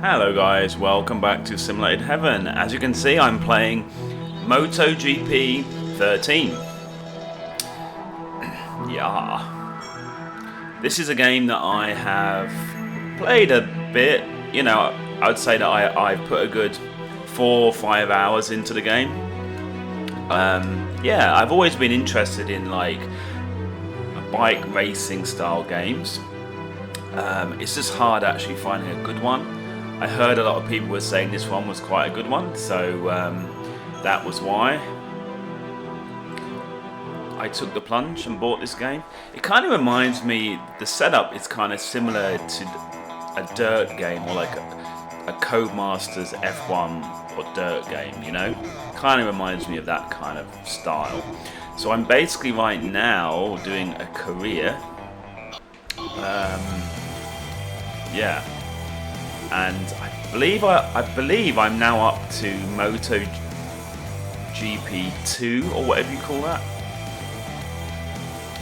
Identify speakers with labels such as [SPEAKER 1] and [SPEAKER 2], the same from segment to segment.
[SPEAKER 1] Hello guys, welcome back to Simulated Heaven. As you can see, I'm playing MotoGP 13. Yeah. This is a game that I have played a bit. You know, I would say that I've put a good 4 or 5 hours into the game. Yeah, I've always been interested in like bike racing style games. It's just hard actually finding a good one. I heard a lot of people were saying this one was quite a good one, so that was why I took the plunge and bought this game. It kind of reminds me, the setup is kind of similar to a dirt game, or like a Codemasters F1 or dirt game, you know? Kind of reminds me of that kind of style. So I'm basically right now doing a career. Yeah. And I believe I'm now up to MotoGP 2 or whatever you call that.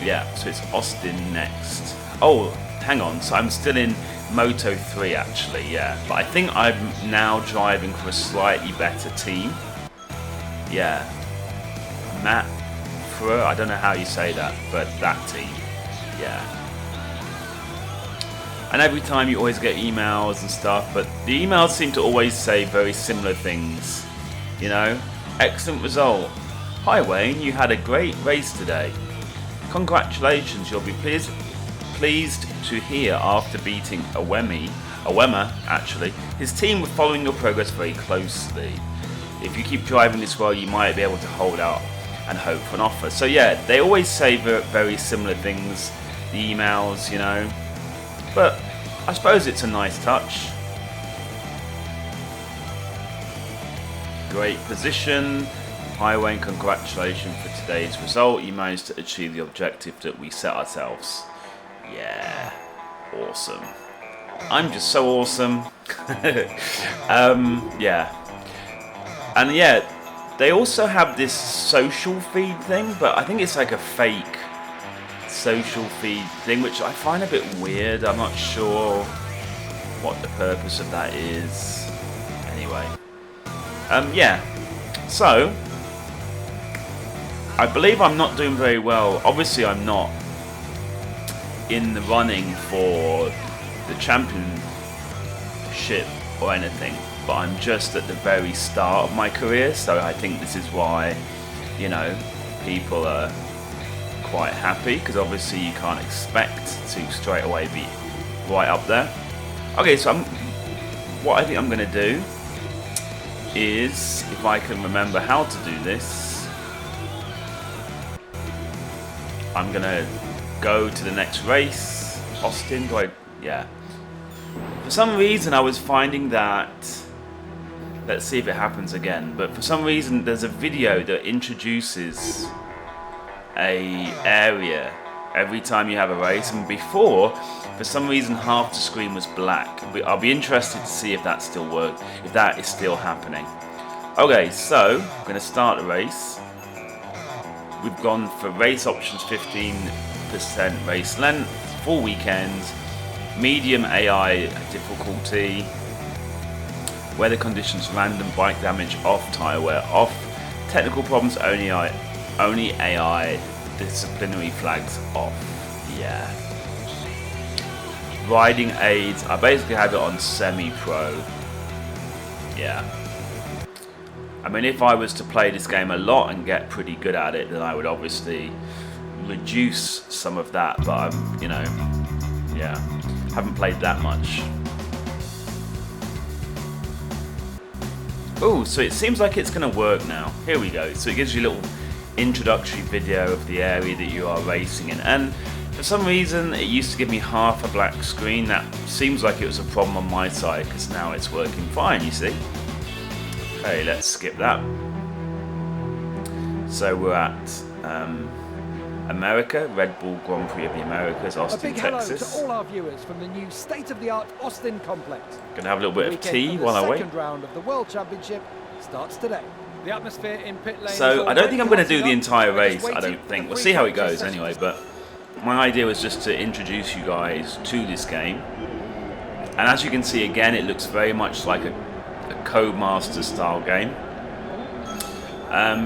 [SPEAKER 1] Yeah, so it's Austin next. Oh, hang on, so I'm still in Moto 3 actually, yeah. But I think I'm now driving for a slightly better team. Yeah. Matt Fro, I don't know how you say that, but that team. Yeah. And every time you always get emails and stuff, but the emails seem to always say very similar things. You know, excellent result. Hi Wayne, you had a great race today. Congratulations, you'll be pleased to hear after beating Awema actually. His team were following your progress very closely. If you keep driving this well, you might be able to hold out and hope for an offer. So yeah, they always say very similar things, the emails, you know. But I suppose it's a nice touch. Great position. Hi Wayne, congratulations for today's result. You managed to achieve the objective that we set ourselves. Yeah, awesome. I'm just so awesome. Yeah. And yeah, they also have this social feed thing, but I think it's like a fake social feed thing, which I find a bit weird. I'm not sure what the purpose of that is. Anyway, yeah. So I believe I'm not doing very well. Obviously, I'm not in the running for the championship or anything, but I'm just at the very start of my career. So I think this is why, you know, people are quite happy, because obviously you can't expect to straight away be right up there. Okay, so what I think I'm going to do is, if I can remember how to do this, I'm going to go to the next race. Austin, yeah. For some reason I was finding that, let's see if it happens again, but for some reason there's a video that introduces a area every time you have a race, and before, for some reason, half the screen was black. I'll be interested to see if that still works, if that is still happening. Okay, so I'm going to start the race. We've gone for race options: 15% race length, full weekend, medium AI difficulty, weather conditions, random bike damage off, tyre wear off, technical problems only AI, disciplinary flags off. Yeah. Riding aids, I basically have it on semi-pro. Yeah. I mean, if I was to play this game a lot and get pretty good at it, then I would obviously reduce some of that, but I'm, you know, yeah, haven't played that much. Oh, so it seems like it's going to work now. Here we go. So it gives you a little introductory video of the area that you are racing in, and for some reason it used to give me half a black screen. That seems like it was a problem on my side, because now it's working fine, you see. Okay, let's skip that. So we're at America, Red Bull Grand Prix of the Americas, Austin, Texas.
[SPEAKER 2] A big hello to all our viewers from the new state-of-the-art Austin complex.
[SPEAKER 1] Gonna have a little bit of tea while I wait.
[SPEAKER 2] The second round of the World Championship starts today. The atmosphere in pit lane.
[SPEAKER 1] So I don't think I'm going to do the entire race. I don't think. We'll see how it goes anyway. But my idea was just to introduce you guys to this game. And as you can see again, it looks very much like a Codemaster style game.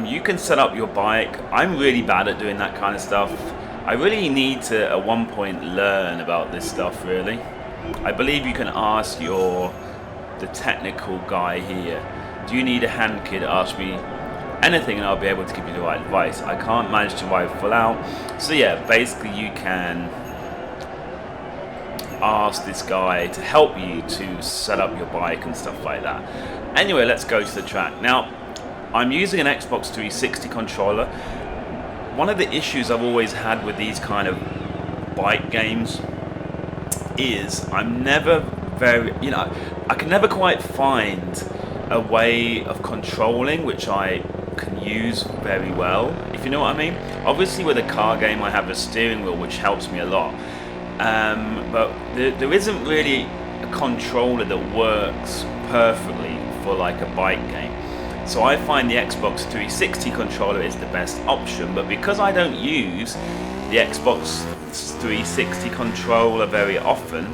[SPEAKER 1] You can set up your bike. I'm really bad at doing that kind of stuff. I really need to at one point learn about this stuff really. I believe you can ask the technical guy here, do you need a hand kit? Ask me anything and I'll be able to give you the right advice. I can't manage to ride full out. So yeah, basically you can ask this guy to help you to set up your bike and stuff like that. Anyway, let's go to the track. Now, I'm using an Xbox 360 controller. One of the issues I've always had with these kind of bike games is I'm never very, I can never quite find a way of controlling which I can use very well, if you know what I mean. Obviously with a car game I have a steering wheel which helps me a lot, but there isn't really a controller that works perfectly for like a bike game. So I find the Xbox 360 controller is the best option, but because I don't use the Xbox 360 controller very often,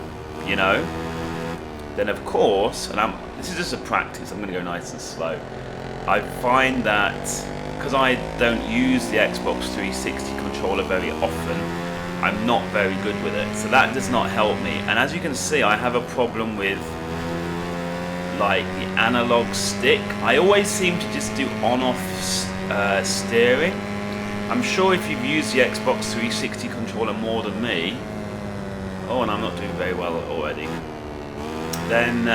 [SPEAKER 1] then of course, and this is just a practice, I'm going to go nice and slow. I find that because I don't use the Xbox 360 controller very often, I'm not very good with it. So that does not help me. And as you can see, I have a problem with like the analog stick. I always seem to just do on-off steering. I'm sure if you've used the Xbox 360 controller more than me, oh, and I'm not doing very well already, then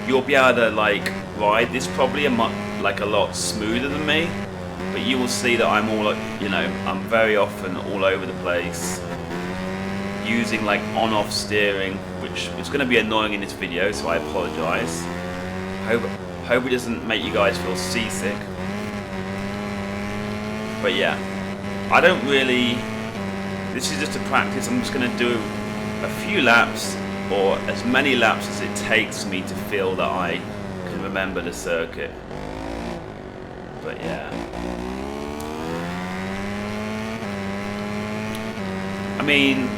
[SPEAKER 1] you'll be able to like ride this probably a lot smoother than me. But you will see that I'm all, I'm very often all over the place using like on-off steering, which is going to be annoying in this video, so I apologise. Hope it doesn't make you guys feel seasick. But yeah, I don't really, this is just a practice. I'm just going to do a few laps, or as many laps as it takes me to feel that I can remember the circuit. But yeah, I mean,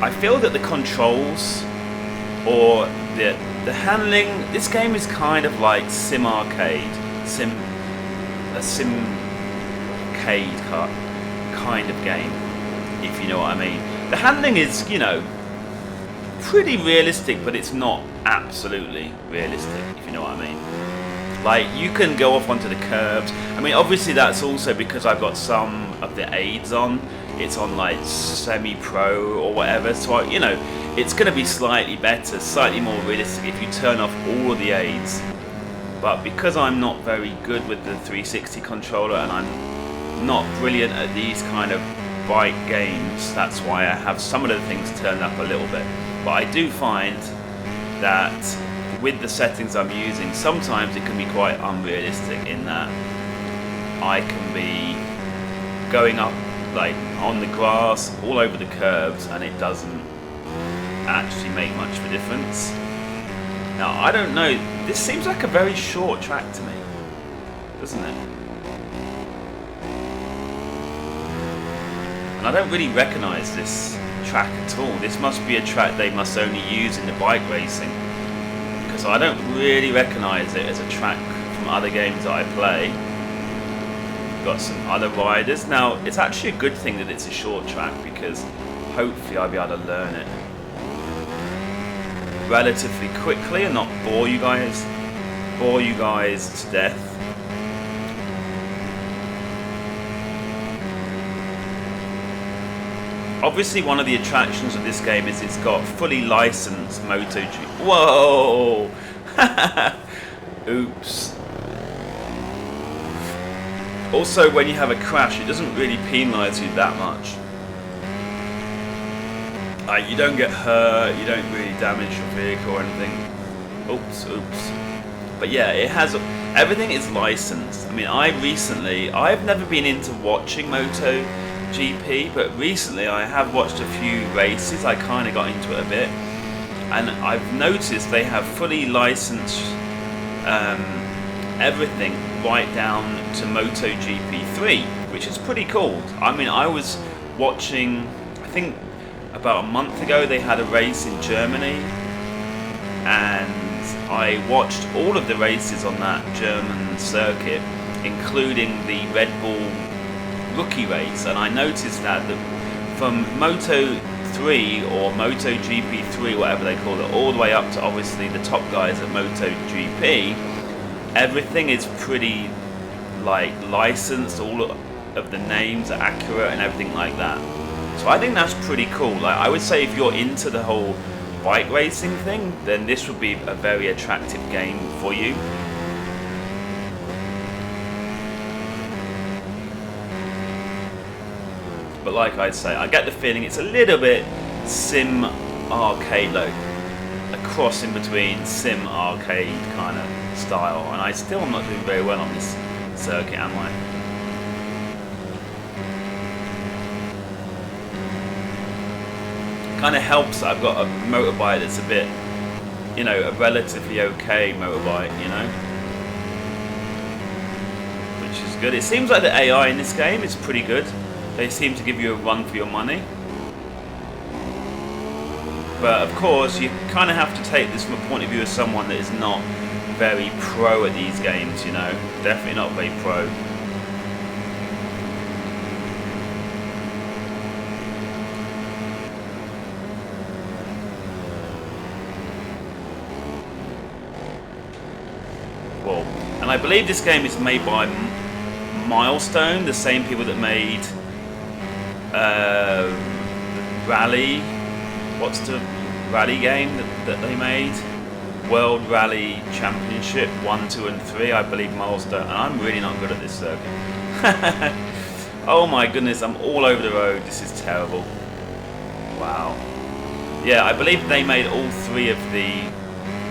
[SPEAKER 1] I feel that the controls or the handling, this game is kind of like a simcade kind of game, if you know what I mean. The handling is, pretty realistic, but it's not absolutely realistic, if you know what I mean. Like, you can go off onto the curbs. I mean, obviously that's also because I've got some of the aids on. It's on like semi-pro or whatever, so it's going to be slightly better, slightly more realistic if you turn off all of the aids. But because I'm not very good with the 360 controller and I'm not brilliant at these kind of bike games, that's why I have some of the things turned up a little bit. But I do find that with the settings I'm using, sometimes it can be quite unrealistic in that I can be going up like on the grass all over the curves and it doesn't actually make much of a difference. Now I don't know, this seems like a very short track to me, doesn't it? And I don't really recognise this track at all. This must be a track they must only use in the bike racing, because I don't really recognise it as a track from other games that I play. Got some other riders. Now, it's actually a good thing that it's a short track, because hopefully I'll be able to learn it relatively quickly and not bore you guys to death. Obviously, one of the attractions of this game is it's got fully licensed MotoGP. Whoa! Oops. Also, when you have a crash, it doesn't really penalise you that much. You don't get hurt, you don't really damage your vehicle or anything. Oops. But yeah, it has, everything is licensed. I mean, I've never been into watching MotoGP, but recently I have watched a few races. I kind of got into it a bit, and I've noticed they have fully licensed everything right down to MotoGP 3, which is pretty cool. I mean, I was watching, I think about a month ago they had a race in Germany and I watched all of the races on that German circuit, including the Red Bull rookie race, and I noticed that from Moto 3 or MotoGP 3, whatever they call it, all the way up to obviously the top guys at MotoGP, everything is pretty like licensed, all of the names are accurate and everything like that. So I think that's pretty cool. Like, I would say if you're into the whole bike racing thing, then this would be a very attractive game for you. But like I say, I get the feeling it's a little bit sim arcade, like a cross in between sim arcade kind of style, and I still am not doing very well on this circuit, am I? Kind of helps that I've got a motorbike that's a bit, you know, a relatively okay motorbike, you know, which is good. It seems like the AI in this game is pretty good. They seem to give you a run for your money. But of course, you kind of have to take this from a point of view of someone that is not very pro at these games, you know. Definitely not very pro. Well, and I believe this game is made by Milestone, the same people that made Rally. What's the rally game that they made? World Rally Championship 1, 2 and 3, I believe Milestone. And I'm really not good at this circuit. Oh my goodness, I'm all over the road. This is terrible. Wow. Yeah, I believe they made all 3 of the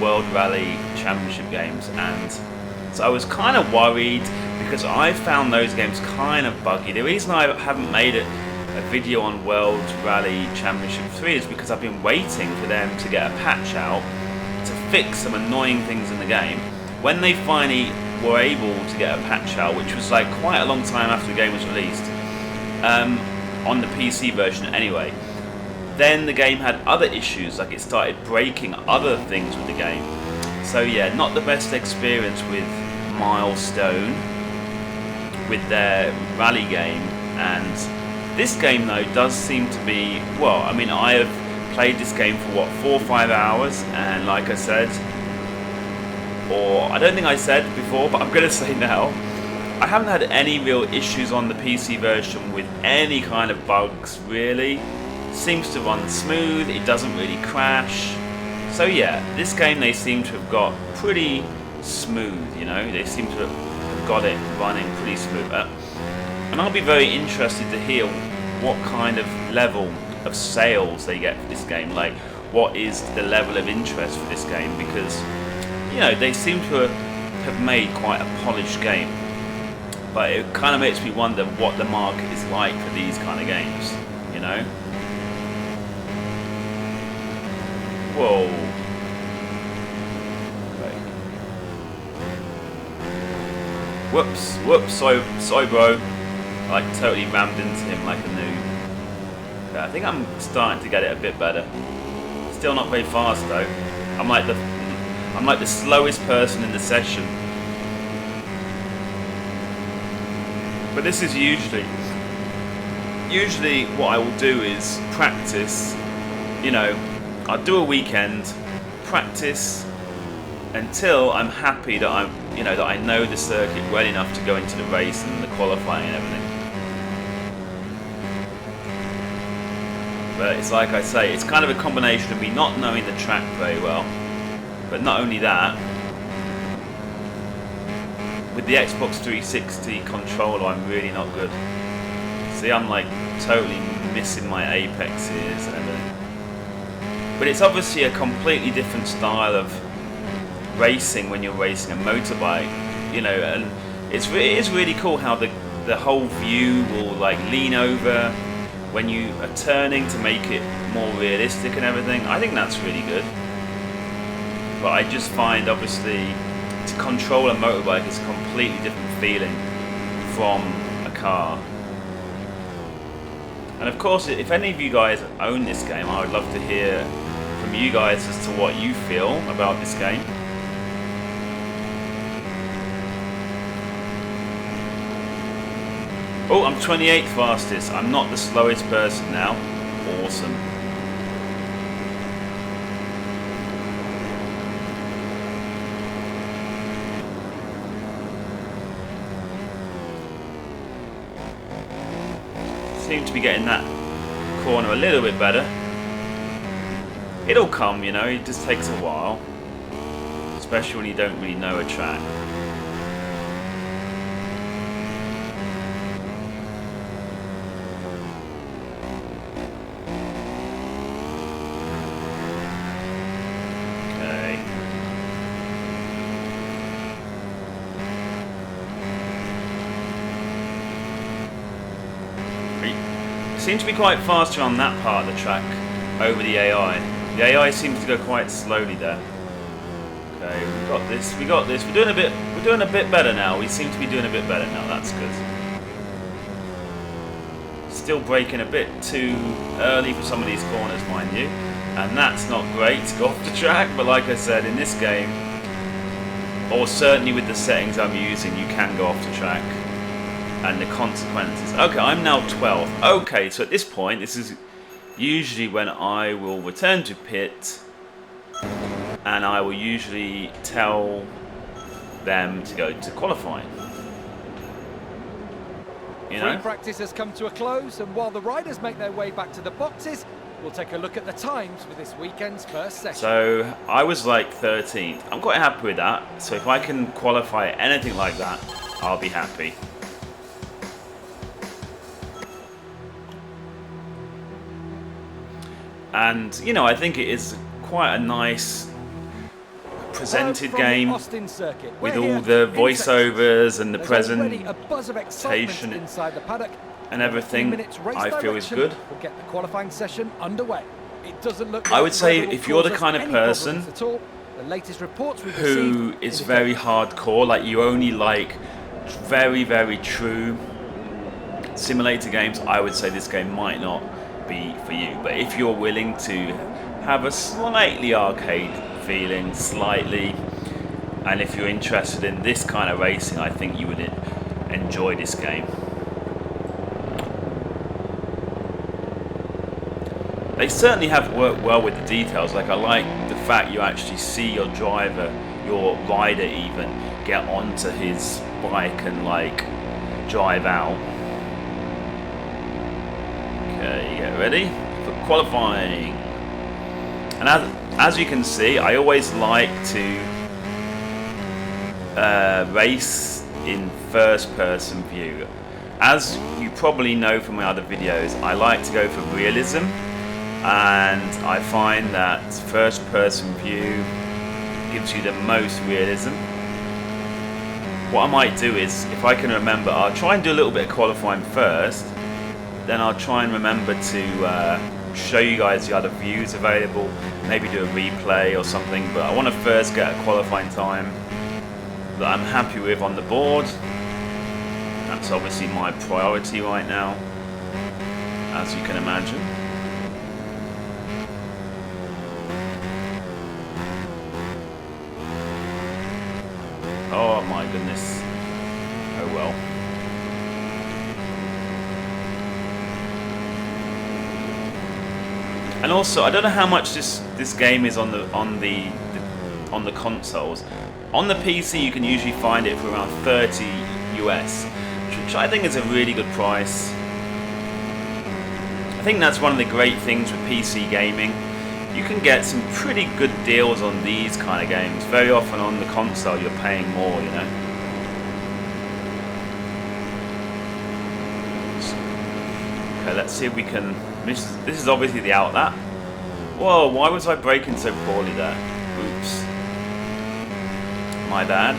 [SPEAKER 1] World Rally Championship games, and so I was kind of worried because I found those games kind of buggy. The reason I haven't made a video on World Rally Championship 3 is because I've been waiting for them to get a patch out to fix some annoying things in the game. When they finally were able to get a patch out, which was like quite a long time after the game was released, on the PC version anyway, then the game had other issues, like it started breaking other things with the game. So yeah, not the best experience with Milestone with their rally game. And this game though does seem to be, well, I mean, I have played this game for what, 4 or 5 hours, and like I said, or I don't think I said before, but I'm gonna say now, I haven't had any real issues on the PC version with any kind of bugs really. Seems to run smooth, it doesn't really crash. So yeah, this game they seem to have got pretty smooth, you know, they seem to have got it running pretty smooth. And I'll be very interested to hear what kind of level of sales they get for this game, like what is the level of interest for this game, because, you know, they seem to have made quite a polished game. But it kind of makes me wonder what the market is like for these kind of games, you know? Whoa. Okay. Whoops, sorry bro. I totally rammed into him like a noob. Okay, I think I'm starting to get it a bit better. Still not very fast though. I'm like the slowest person in the session. But this is usually what I will do is practice, you know, I'll do a weekend, practice until I'm happy that I know the circuit well enough to go into the race and the qualifying and everything. But it's like I say, it's kind of a combination of me not knowing the track very well, but not only that, with the Xbox 360 controller I'm really not good. See, I'm like totally missing my apexes and everything. But it's obviously a completely different style of racing when you're racing a motorbike, you know, and it is really cool how the whole view will like lean over when you are turning to make it more realistic and everything. I think that's really good. But I just find obviously to control a motorbike is a completely different feeling from a car. And of course, if any of you guys own this game, I would love to hear from from you guys as to what you feel about this game. Oh, I'm 28th fastest. I'm not the slowest person now. Awesome. Seem to be getting that corner a little bit better. It'll come, you know, it just takes a while. Especially when you don't really know a track. Okay. Seems to be quite faster on that part of the track over the AI. The AI seems to go quite slowly there. Okay, we got this. We got this. We're doing a bit better now. We seem to be doing a bit better now. That's good. Still braking a bit too early for some of these corners, mind you, and that's not great to go off the track. But like I said, in this game, or certainly with the settings I'm using, you can go off the track. And the consequences. Okay, I'm now 12th. Okay, so at this point, this is usually when I will return to pit, and I will usually tell them to go to qualifying. You know?
[SPEAKER 2] Free practice has come to a close, and while the riders make their way back to the boxes, we'll take a look at the times for this weekend's first session.
[SPEAKER 1] So I was like 13th. I'm quite happy with that. So if I can qualify anything like that, I'll be happy. And, you know, I think it is quite a nice presented game with all the voiceovers and the presentation and everything. I feel is good.
[SPEAKER 2] We'll get the qualifying session underway. It doesn't look
[SPEAKER 1] I would say if you're the kind of person who is very hardcore, like you only like very, very true simulator games, I would say this game might not be for you. But if you're willing to have a slightly arcade feeling, slightly, and if you're interested in this kind of racing, I think you would enjoy this game. They certainly have worked well with the details. Like I like the fact you actually see your driver, your rider even, get onto his bike and like drive out. Okay, get ready for qualifying. And as you can see, I always like to race in first person view. As you probably know from my other videos, I like to go for realism, and I find that first person view gives you the most realism. What I might do is, if I can remember, I'll try and do a little bit of qualifying first, then I'll try and remember to show you guys the other views available, maybe do a replay or something, but I want to first get a qualifying time that I'm happy with on the board. That's obviously my priority right now, as you can imagine. Oh my goodness. Oh well. And also, I don't know how much this game is on the consoles. On the PC, you can usually find it for around 30 US, which I think is a really good price. I think that's one of the great things with PC gaming. You can get some pretty good deals on these kind of games. Very often on the console, you're paying more, you know. Okay, let's see if we can. This is obviously the outlet. Whoa, why was I braking so poorly there? Oops. My bad.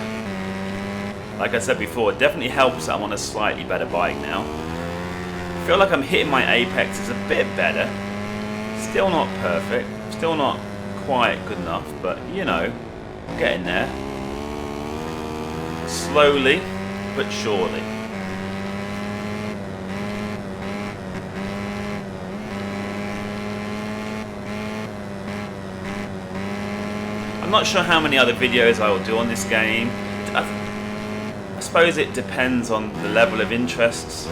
[SPEAKER 1] Like I said before, it definitely helps that I'm on a slightly better bike now. I feel like I'm hitting my apexes a bit better. Still not perfect. Still not quite good enough, but you know, getting there. Slowly, but surely. I'm not sure how many other videos I will do on this game. I suppose it depends on the level of interest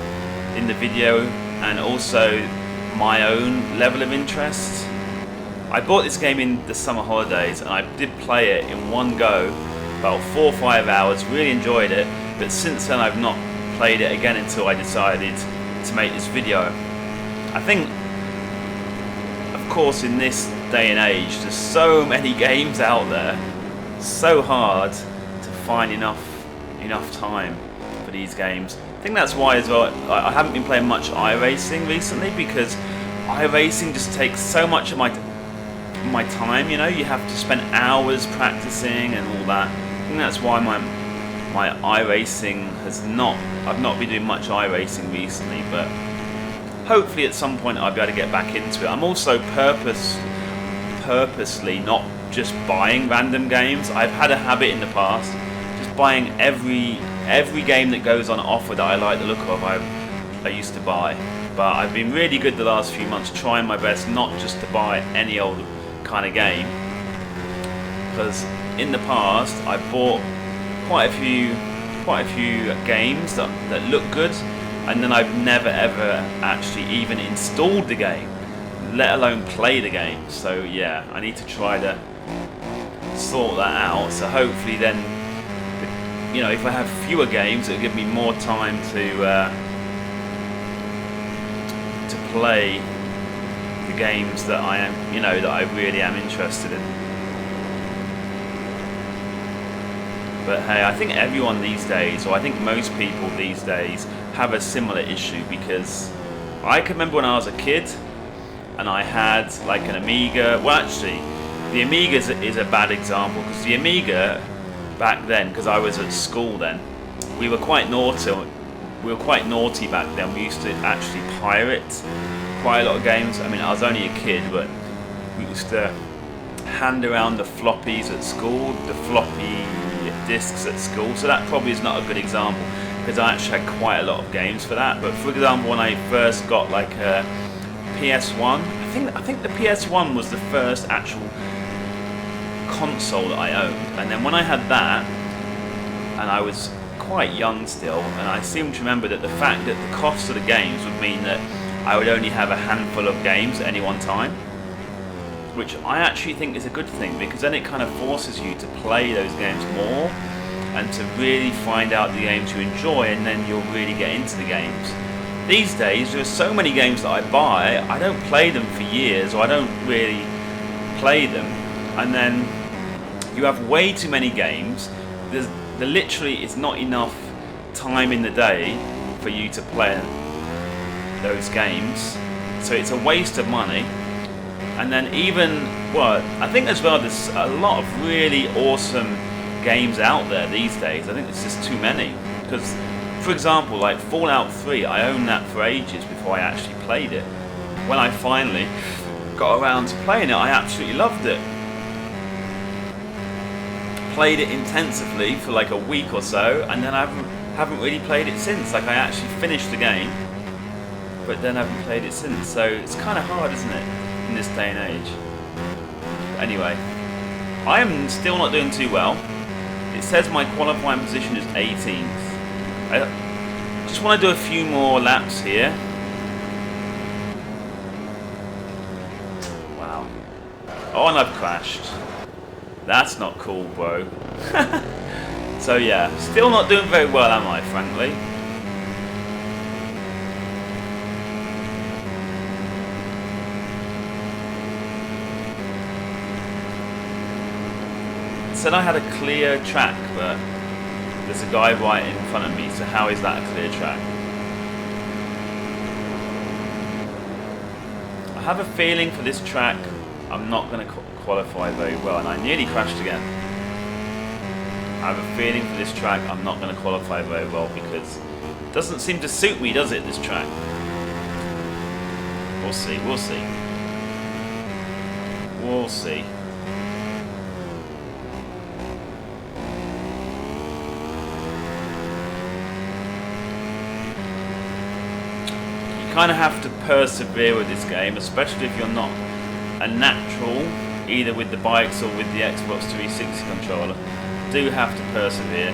[SPEAKER 1] in the video and also my own level of interest. I bought this game in the summer holidays and I did play it in one go, about 4 or 5 hours, really enjoyed it, but since then I've not played it again until I decided to make this video. I think, of course, in this day and age, there's so many games out there, so hard to find enough time for these games. I think that's why as well I haven't been playing much iRacing recently, because iRacing just takes so much of my time, you know. You have to spend hours practicing and all that. I think that's why my iRacing I've not been doing much iRacing recently, but hopefully at some point I'll be able to get back into it. I'm also purposely not just buying random games. I've had a habit in the past, just buying every game that goes on offer that I like the look of. I used to buy, but I've been really good the last few months, trying my best not just to buy any old kind of game, because in the past I bought quite a few games that look good, and then I've never ever actually even installed the game, let alone play the game. So yeah, I need to try to sort that out. So hopefully then, you know, if I have fewer games, it'll give me more time to play the games that I am, you know, that I really am interested in. But hey, I think everyone these days, or I think most people these days, have a similar issue, because I can remember when I was a kid and I had like an Amiga. Well, actually, the Amiga is a bad example, because the Amiga back then, because I was at school then, we were quite naughty. We were quite naughty back then. We used to actually pirate quite a lot of games. I mean, I was only a kid, but we used to hand around the floppies at school, the floppy discs at school. So that probably is not a good example, because I actually had quite a lot of games for that. But for example, when I first got like a PS1, I think the PS1 was the first actual console that I owned. And then when I had that, and I was quite young still, and I seem to remember that the fact that the cost of the games would mean that I would only have a handful of games at any one time, which I actually think is a good thing, because then it kind of forces you to play those games more and to really find out the games you enjoy, and then you'll really get into the games. These days there are so many games that I buy, I don't play them for years, or I don't really play them, and then you have way too many games. There literally is not enough time in the day for you to play those games, so it's a waste of money. And then I think as well, there's a lot of really awesome games out there these days. I think there's just too many, because for example, like Fallout 3, I owned that for ages before I actually played it. When I finally got around to playing it, I absolutely loved it. Played it intensively for like a week or so, and then I haven't really played it since. Like, I actually finished the game, but then I haven't played it since. So it's kind of hard, isn't it, in this day and age? But anyway, I am still not doing too well. It says my qualifying position is 18th. I just want to do a few more laps here. Wow. Oh, and I've crashed. That's not cool, bro. So yeah, still not doing very well, am I, frankly? It said I had a clear track, but there's a guy right in front of me, so how is that a clear track? I have a feeling for this track I'm not going to qualify very well, and I nearly crashed again. I have a feeling for this track I'm not going to qualify very well, because it doesn't seem to suit me, does it, this track? We'll see, we'll see. We'll see. You kind of have to persevere with this game, especially if you're not a natural either with the bikes or with the Xbox 360 controller. Do have to persevere.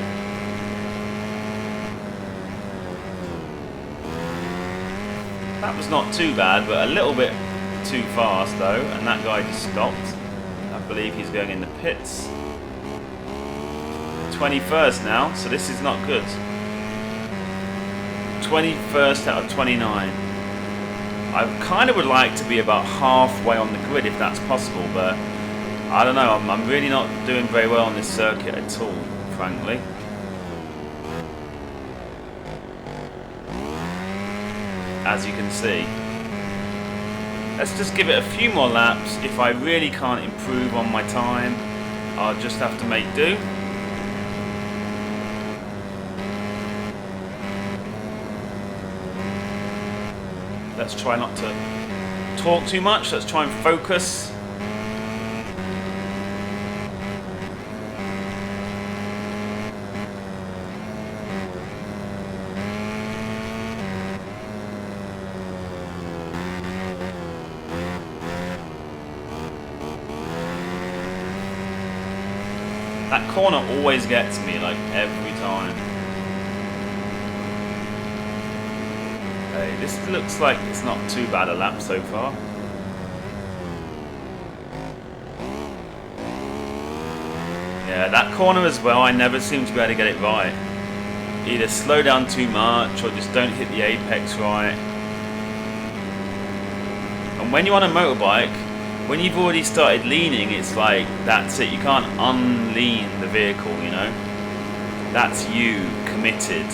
[SPEAKER 1] That was not too bad, but a little bit too fast though, and that guy just stopped. I believe he's going in the pits. 21st now, so this is not good. 21st out of 29. I kind of would like to be about halfway on the grid if that's possible, but I don't know, I'm really not doing very well on this circuit at all, frankly. As you can see. Let's just give it a few more laps. If I really can't improve on my time, I'll just have to make do. Let's try not to talk too much. Let's try and focus. That corner always gets me, like, every time. Okay, this looks like it's not too bad a lap so far. Yeah, that corner as well, I never seem to be able to get it right. Either slow down too much or just don't hit the apex right. And when you're on a motorbike, when you've already started leaning, it's like, that's it. You can't unlean the vehicle, you know? That's you, committed.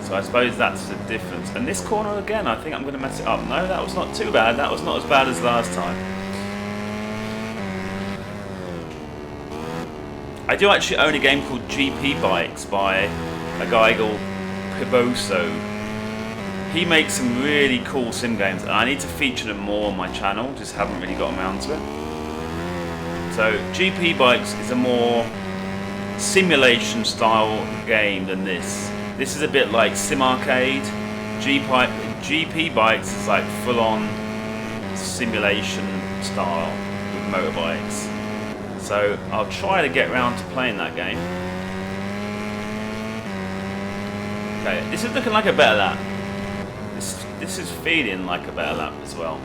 [SPEAKER 1] So I suppose that's the difference. And this corner again, I think I'm going to mess it up. No, that was not too bad. That was not as bad as last time. I do actually own a game called GP Bikes by a guy called Piboso. He makes some really cool sim games, and I need to feature them more on my channel, just haven't really gotten around to it. So GP Bikes is a more simulation style game than this. This is a bit like Sim Arcade. GP Bikes is like full on simulation style with motorbikes. So I'll try to get around to playing that game. Okay, this is looking like a better lap. This is feeling like a better lap as well.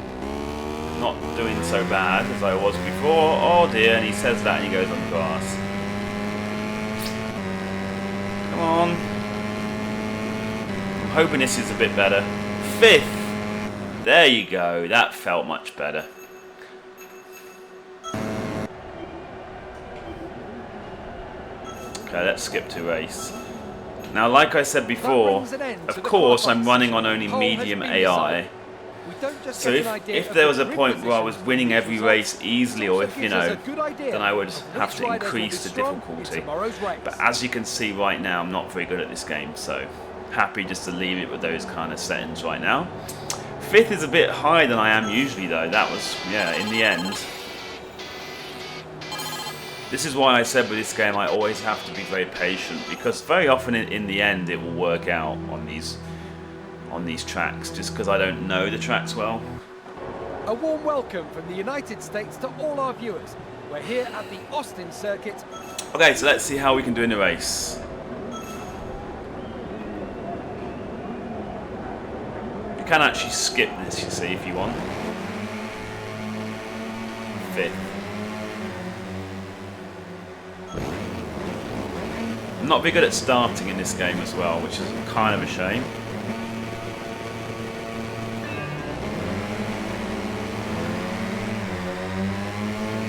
[SPEAKER 1] Not doing so bad as I was before. Oh dear, and he says that and he goes on the grass. Come on. I'm hoping this is a bit better. 5th. There you go. That felt much better. Okay, let's skip to race. Now, like I said before, of course I'm running on only medium AI. So if there was a point where I was winning every race easily, or if, you know, then I would have to increase the difficulty. But as you can see right now, I'm not very good at this game, so happy just to leave it with those kind of settings right now. 5th is a bit higher than I am usually though. That was, yeah, in the end. This is why I said with this game I always have to be very patient, because very often in the end it will work out on these tracks, just because I don't know the tracks well.
[SPEAKER 2] A warm welcome from the United States to all our viewers. We're here at the Austin circuit.
[SPEAKER 1] Okay, so let's see how we can do in the race. You can actually skip this, you see, if you want. 5th. I'm not very good at starting in this game as well, which is kind of a shame.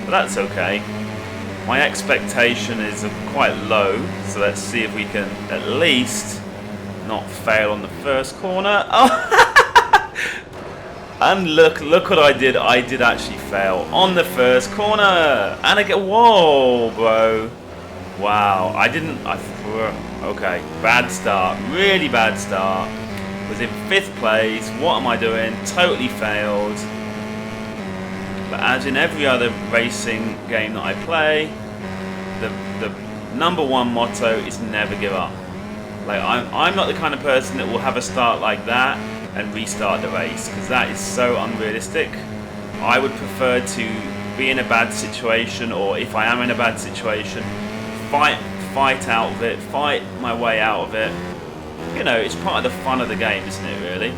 [SPEAKER 1] But that's okay. My expectation is quite low, so let's see if we can at least not fail on the first corner. Oh! And look what I did. I did actually fail on the first corner. And I get, whoa, bro. Wow, okay, bad start, really bad start. Was in 5th place, what am I doing? Totally failed. But as in every other racing game that I play, the #1 motto is never give up. Like, I'm not the kind of person that will have a start like that and restart the race, because that is so unrealistic. I would prefer to be in a bad situation, or if I am in a bad situation, fight out of it, fight my way out of it. You know, it's part of the fun of the game, isn't it, really?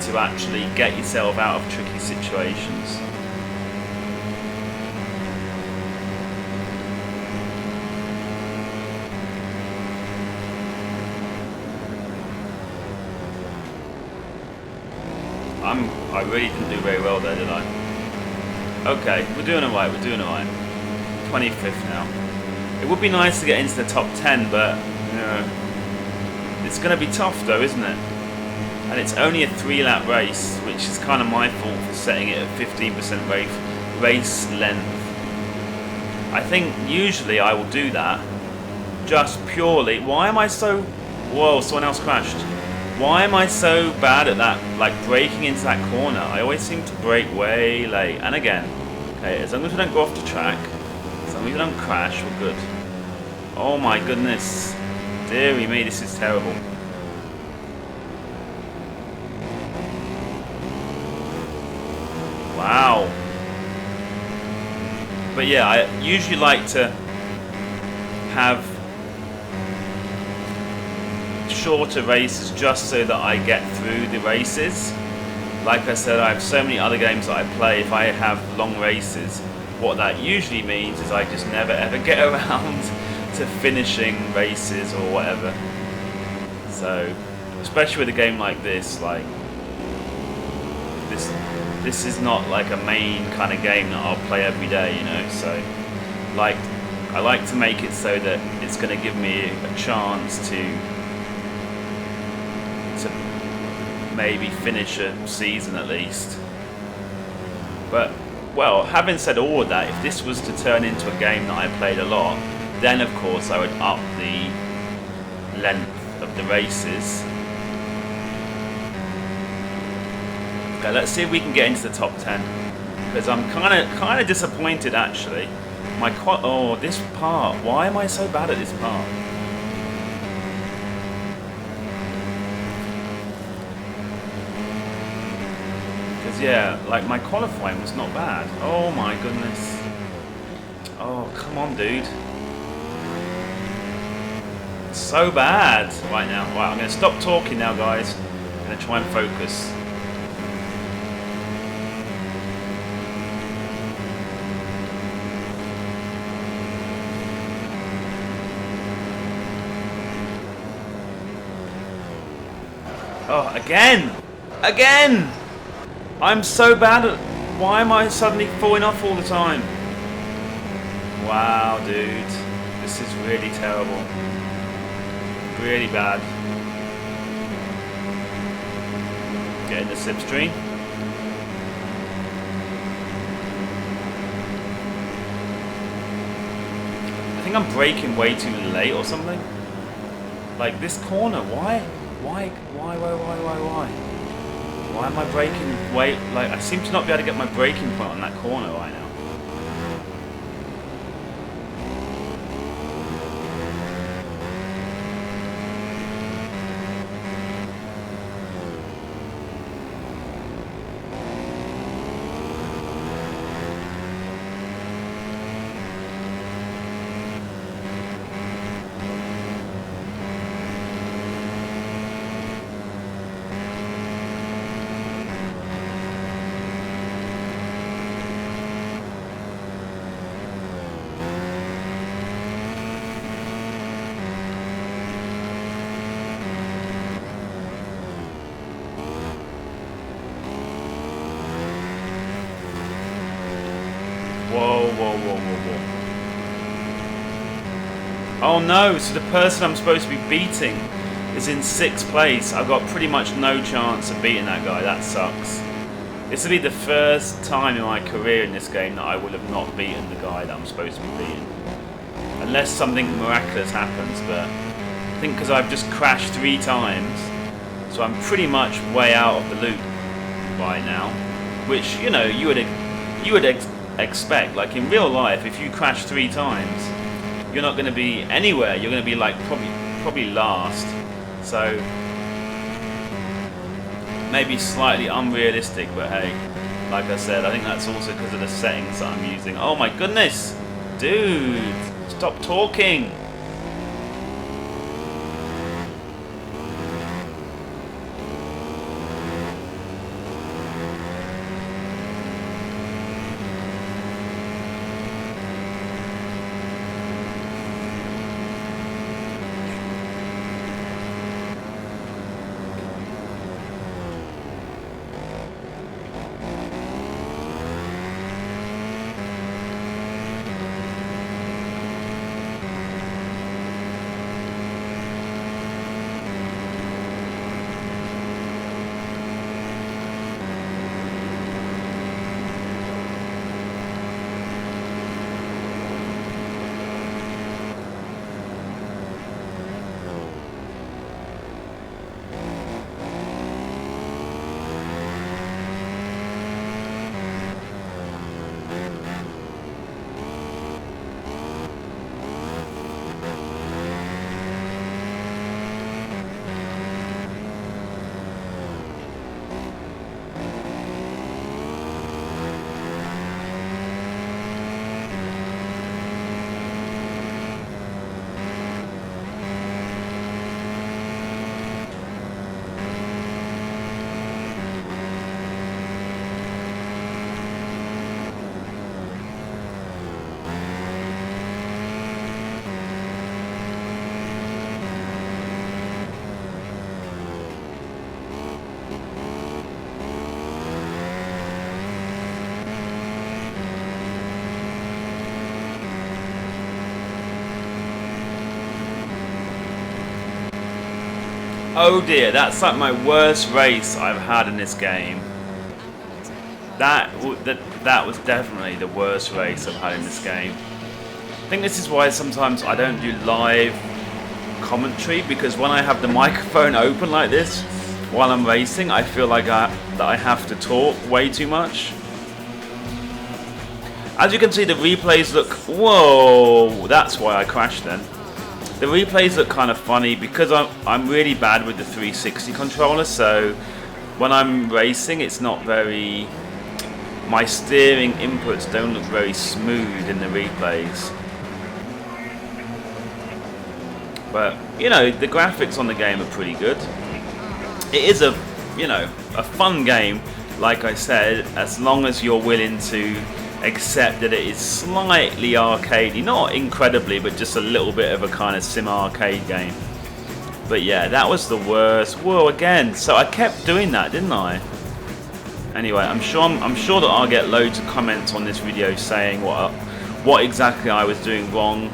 [SPEAKER 1] To actually get yourself out of tricky situations. I really didn't do very well there, did I? Okay, we're doing alright, 25th now. It would be nice to get into the top 10, but you know, it's going to be tough though, isn't it? And it's only a 3-lap race, which is kind of my fault for setting it at 15% race length. I think usually I will do that just purely. Why am I so... Whoa, someone else crashed. Why am I so bad at that, like braking into that corner? I always seem to brake way late. And again, okay, as long as we don't go off the track, as long as we don't crash, we're good. Oh my goodness. Dearie me, this is terrible. Wow. But yeah, I usually like to have shorter races just so that I get through the races. Like I said, I have so many other games that I play. If I have long races, what that usually means is I just never ever get around to finishing races or whatever. So, especially with a game like this, like this is not like a main kind of game that I'll play every day, you know. So, like, I like to make it so that it's going to give me a chance to maybe finish a season at least. But, well, having said all of that, if this was to turn into a game that I played a lot, then of course I would up the length of the races. Okay, let's see if we can get into the top 10, because I'm kind of disappointed actually. Oh, this part. Why am I so bad at this part? Yeah, like my qualifying was not bad. Oh my goodness. Oh, come on, dude. So bad right now. Right, I'm going to stop talking now, guys. I'm going to try and focus. Oh, again! Again! I'm so bad at... Why am I suddenly falling off all the time? Wow, dude. This is really terrible. Really bad. Get in the slipstream. I think I'm braking way too late or something. Like this corner, why? Why am I braking way... Like, I seem to not be able to get my braking point on that corner right now. Whoa. Oh no, so the person I'm supposed to be beating is in 6th place. I've got pretty much no chance of beating that guy. That sucks. This will be the first time in my career in this game that I will have not beaten the guy that I'm supposed to be beating. Unless something miraculous happens, but I think because I've just crashed 3 times, so I'm pretty much way out of the loop right now. Which, you know, you would expect. Like in real life, if you crash 3 times, you're not going to be anywhere. You're going to be like probably last. So maybe slightly unrealistic, but hey, like I said, I think that's also because of the settings that I'm using. Oh my goodness! Dude! Stop talking! Oh dear, that's like my worst race I've had in this game. That was definitely the worst race I've had in this game. I think this is why sometimes I don't do live commentary, because when I have the microphone open like this while I'm racing, I feel like that I have to talk way too much. As you can see, the replays look... Whoa! That's why I crashed then. The replays look kind of funny because I'm really bad with the 360 controller, so when I'm racing it's not very... My steering inputs don't look very smooth in the replays. But, you know, the graphics on the game are pretty good. It is a, you know, a fun game, like I said, as long as you're willing to accept that it is slightly arcadey, not incredibly, but just a little bit of a kind of sim arcade game. But yeah, that was the worst. Whoa, again. So I kept doing that, didn't I? Anyway, I'm sure that I'll get loads of comments on this video saying what exactly I was doing wrong.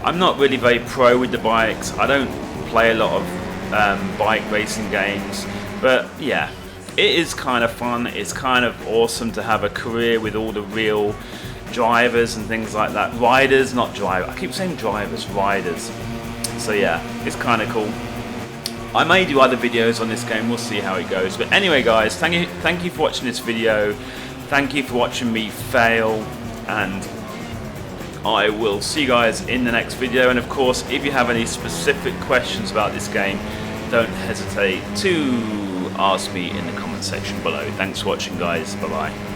[SPEAKER 1] I'm not really very pro with the bikes. I don't play a lot of bike racing games, but yeah. It is kind of fun. It's kind of awesome to have a career with all the real drivers and things like that. Riders, not drivers. I keep saying drivers, riders. So yeah, it's kind of cool. I may do other videos on this game. We'll see how it goes. But anyway, guys, thank you for watching this video. Thank you for watching me fail, and I will see you guys in the next video. And of course, if you have any specific questions about this game, don't hesitate to ask me in the comment section below. Thanks for watching, guys. Bye bye.